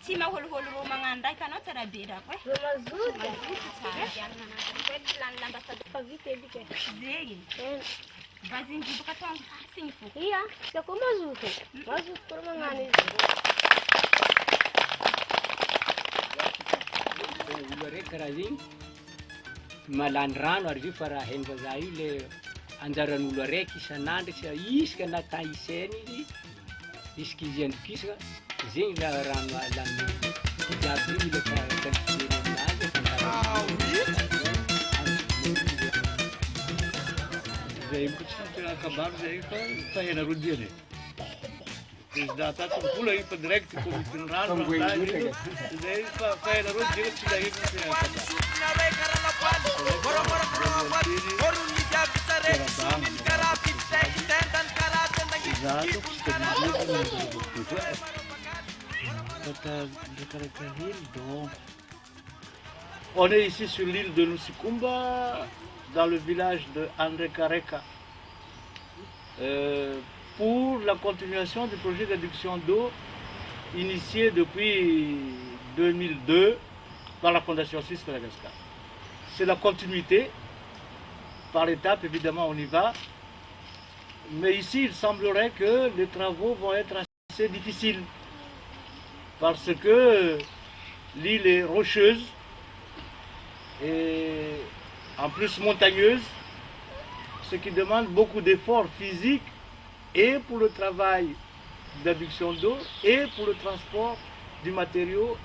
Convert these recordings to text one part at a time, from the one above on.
Si maholo-holo ro mangandai kana tsara bera ko. Mazuta. Lamba sa pavite bike. Zegi. Bazin di buka tong sing fu. Iya, sa ko mazuta. Mazuta ro mangani. Ulore karazin malandrano ary fara henva zay le anjaran'olo araiky isan'andro sy isika na taiseny isika izy andokisaka zegny la rano alany jiaby iny le kalifeny aminazy zay mbotsy akabaro zay fa hena rodiany président tato mbola io fa direct comité rano zay fa hena rodiany tsy lahiny On est ici sur l'île de Nusikumba, dans le village de André Kareka, pour la continuation du projet d'adduction d'eau initié depuis 2002 par la Fondation Suisse Madagascar. C'est la continuité, par étapes évidemment on y va, mais ici il semblerait que les travaux vont être assez difficiles parce que l'île est rocheuse et en plus montagneuse, ce qui demande beaucoup d'efforts physiques et pour le travail d'adduction d'eau et pour le transport des matériaux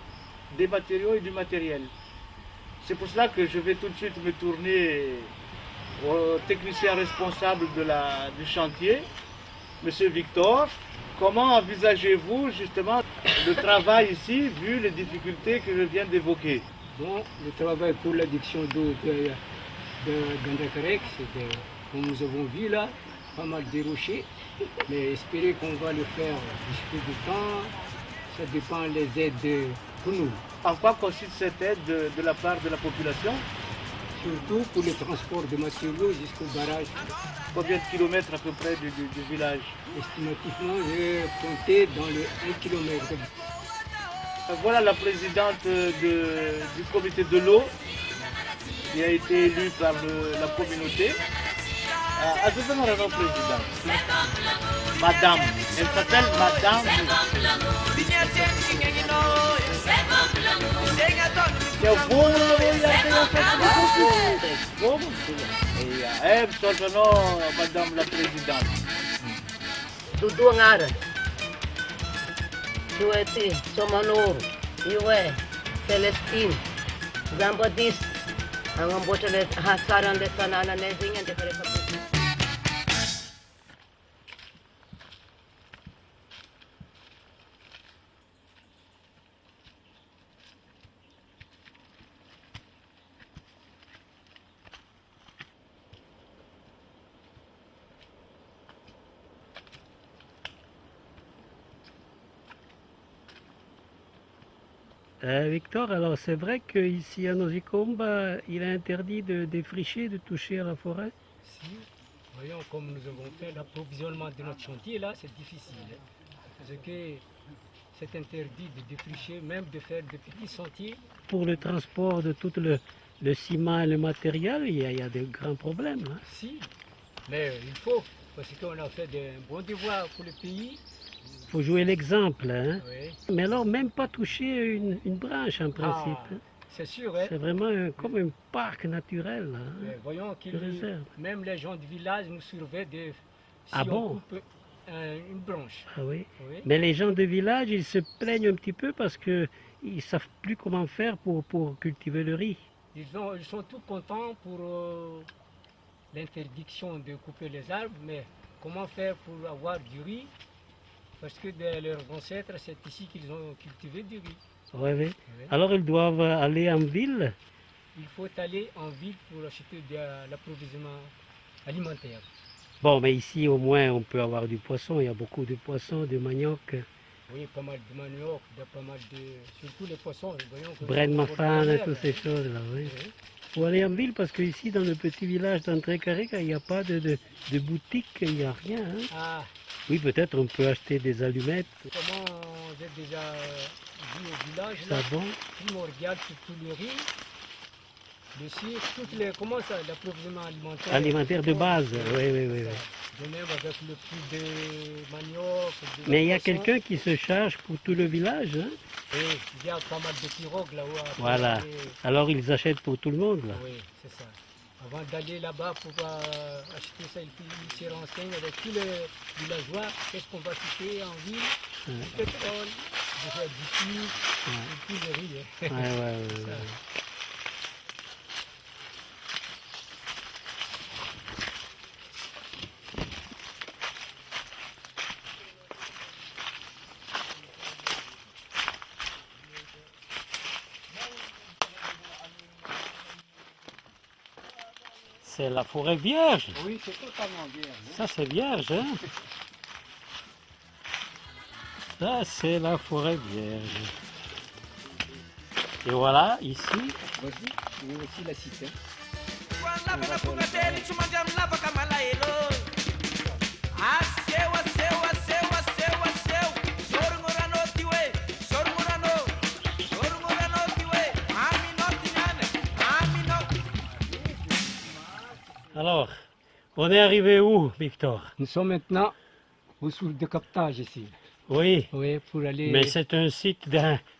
et du matériel. C'est pour cela que je vais tout de suite me tourner au technicien responsable du chantier, M. Victor, Comment envisagez-vous justement le travail ici, vu les difficultés que je viens d'évoquer? Bon, le travail pour l'adduction d'eau d'Andakarek, comme nous avons vu là, pas mal de rochers, mais espérer qu'on va le faire jusqu'au bout du temps, ça dépend des aides pour nous. En quoi consiste cette aide de la part de la population? Surtout pour le transport de matériaux jusqu'au barrage. Combien de kilomètres à peu près du village? Estimativement, j'ai compté dans les 1 km. Voilà la présidente du comité de l'eau qui a été élue par la communauté. Ajoutant la présidente. Madame. Elle s'appelle Madame. Madame la présidente. Dudu ngara. Dueti, Somanoro, Iwe, Celestine, Zambadis, ang ambotele hasaran de tanana nezingan de kare kapu. Victor, alors c'est vrai qu'ici à Nosicombe, il est interdit de défricher, de toucher à la forêt? Si, voyons comme nous avons fait l'approvisionnement de notre chantier là, c'est difficile. Parce que c'est interdit de défricher, même de faire de petits sentiers. Pour le transport de tout le ciment et le matériel, il y a de grands problèmes. Hein? Si, mais il faut, parce qu'on a fait un bon devoir pour le pays. Il faut jouer l'exemple. Hein? Oui. Mais alors, même pas toucher une branche en principe. Ah, c'est sûr, hein? C'est vraiment comme un parc naturel. Hein? Mais voyons que De réserve. même les gens du village nous surveillent si Ah on bon? coupe une branche. Ah oui. Oui. Mais les gens de village, ils se plaignent un petit peu parce qu'ils ne savent plus comment faire pour cultiver le riz. Ils sont tout contents pour l'interdiction de couper les arbres, mais comment faire pour avoir du riz? Parce que de leurs ancêtres, c'est ici qu'ils ont cultivé du riz. Oui, oui. Oui. Alors ils doivent aller en ville. Il faut aller en ville pour acheter de l'approvisionnement alimentaire. Bon, mais ici au moins on peut avoir du poisson. Il y a beaucoup de poissons, de manioc, Oui, pas mal de manioc, pas mal de... surtout les poissons. Voyons que bren nous avons mafan, la toutes mer. ces choses-là. Oui. Oui. Il faut aller en ville parce qu'ici dans le petit village d'André-Carré, il n'y a pas de boutique, il n'y a rien. Hein. Ah, Oui, peut-être on peut acheter des allumettes, comment j'ai déjà vu au village, là, savon. primordial, surtout le riz, le sucre, toutes les, comment ça, l'approvisionnement alimentaire. Alimentaire de base, oui, oui, oui. oui. De même avec le prix de manioc. de Mais il y a poisson. quelqu'un qui se charge pour tout le village. Hein. Oui, il y a pas mal de pirogues là-haut. à Voilà. préparer. Alors ils achètent pour tout le monde. Là. Oui, c'est ça. Avant d'aller là-bas pour acheter ça, il se renseigne avec tous les villageois, qu'est-ce qu'on va acheter en ville, Ouais. du pétrole, du sucre, et tout le riz. hein. Ouais, ouais, ouais, Ça. ouais. C'est la forêt vierge. Oui, c'est totalement bien. Ça, c'est vierge, hein? Ça, c'est la forêt vierge. Et voilà, ici, Vas-y, tu veux aussi la citer. alors, on est arrivé où, Victor? Nous sommes maintenant au source de captage ici. Oui, Oui, pour aller... mais c'est un site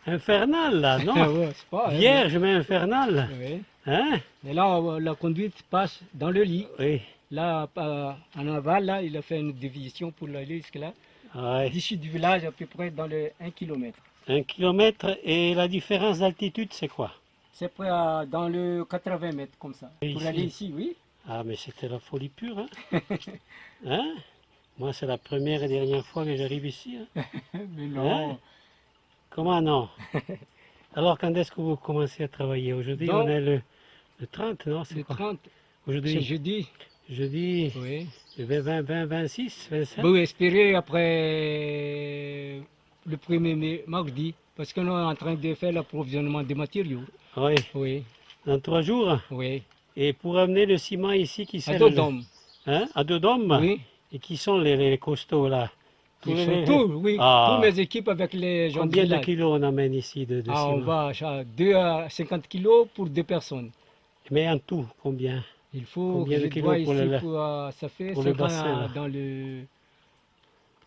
infernal, là, Ah non? ouais, c'est pas... hein, Vierge, mais infernal. Oui. Hein? Et là, la conduite passe dans le lit. Oui. Là, en aval, là, il a fait une division pour aller jusque-là. Ouais. D'ici du village, à peu près dans le 1 km. 1 kilomètre, et la différence d'altitude, c'est quoi? C'est près dans le 80 mètres, comme ça. Et Pour ici aller ici, oui. Ah, mais c'était la folie pure, hein? Hein? Moi, c'est la première et dernière fois que j'arrive ici. Hein. Mais non. Hein? Comment non? Alors, quand est-ce que vous commencez à travailler? Aujourd'hui, Donc, on est le 30, non? C'est Le quoi? 30, c'est Aujourd'hui, jeudi. jeudi, Oui. le 20, 26, 27? Vous espérez après le 1er mai, mardi, parce qu'on est en train de faire l'approvisionnement des matériaux. Oui, Oui, dans 3 jours. oui. Et pour amener le ciment ici, qui À sert Dodome. Hein? À Dodome? Oui. Et qui sont les costauds là? Ils sont tous, oui. Ah. Toutes mes équipes avec les gens Combien du de village. kilos on amène ici de Ah, ciment? on va à 2 à 50 kilos pour 2 personnes. Mais en tout, combien? Il faut Combien que de je kilos dois pour ici, le- ça fait pour le 50 bassin, là? dans le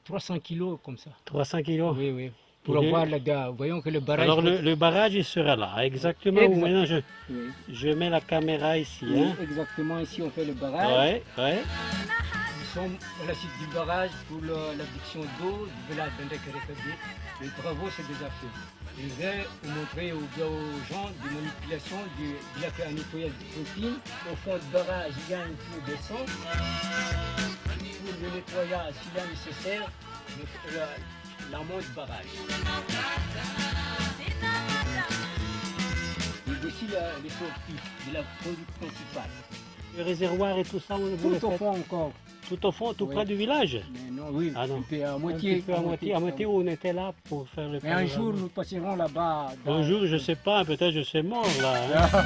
300 kilos comme ça. 300 kilos? Oui, oui. Pour Et le- avoir le gars, voyons que le barrage. Alors le barrage il sera là, exactement où Exact. maintenant Oui. je mets la caméra ici. Oui, Hein? exactement, ici on fait le barrage. Ouais, ouais. Nous sommes à la suite du barrage pour l'adduction d'eau du village d'André-Kérékadé. Les travaux c'est déjà fait. Je vais vous montrer aux gens des manipulations du lac à nettoyage de protéines. Au fond du barrage, il y a une tour de sang. Pour le nettoyage, s'il est nécessaire, l'amont du barrage. Et ici, les sorties de la conduite principale. Le réservoir et tout ça, vous le Tout au faites fond encore. tout au fond, tout Oui. près du village. Mais non, oui, Ah non. un peu à Un moitié. petit peu à moitié où on était là pour faire le Mais un jour, nous passerons là-bas. Un jour, je sais pas, peut-être je suis mort là. Hein?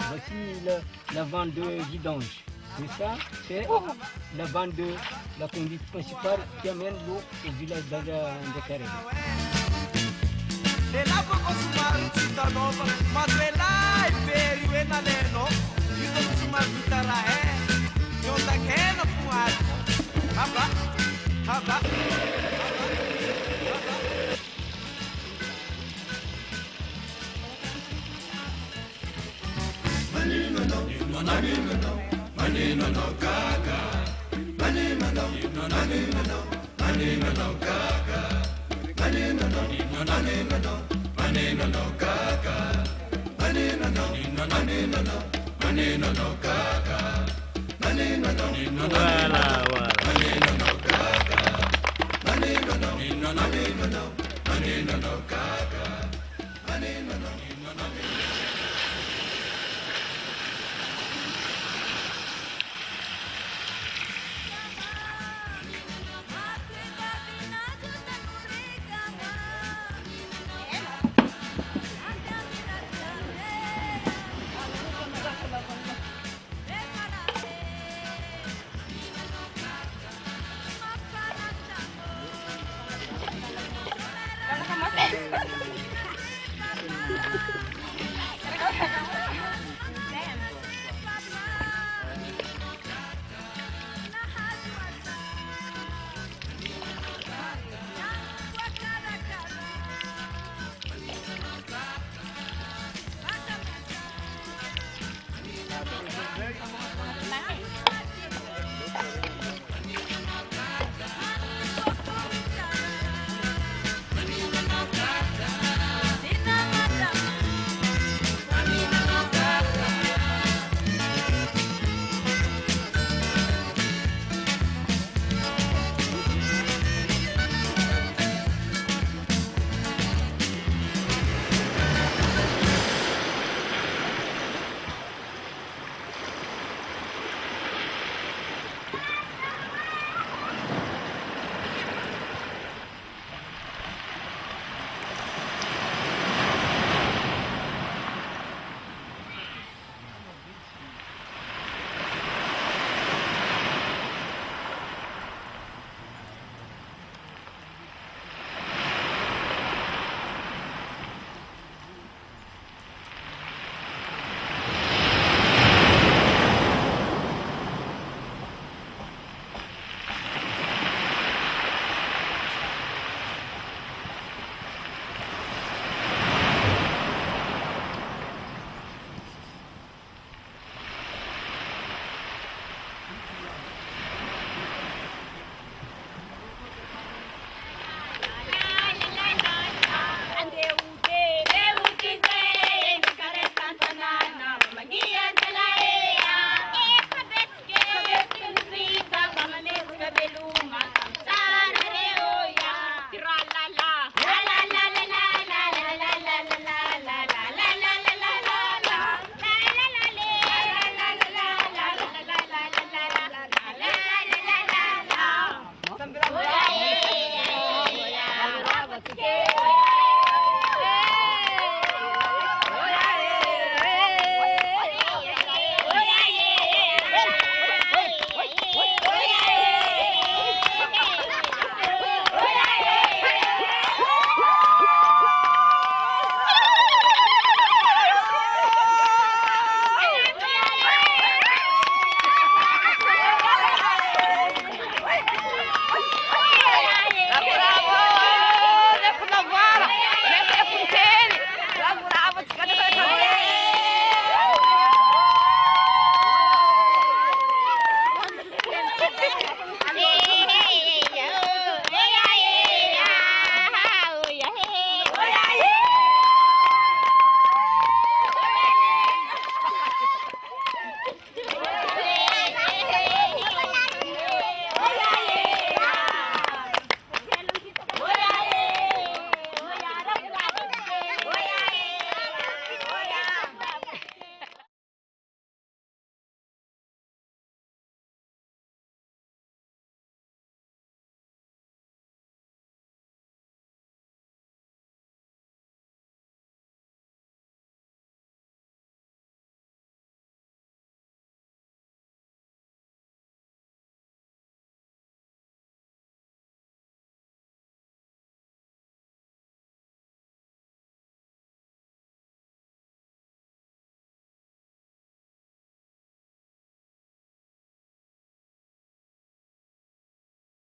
Voici la bande de vidange. Et ça, c'est la bande de la conduite principale qui amène l'eau au village d'André-Carré. Voilà, voilà.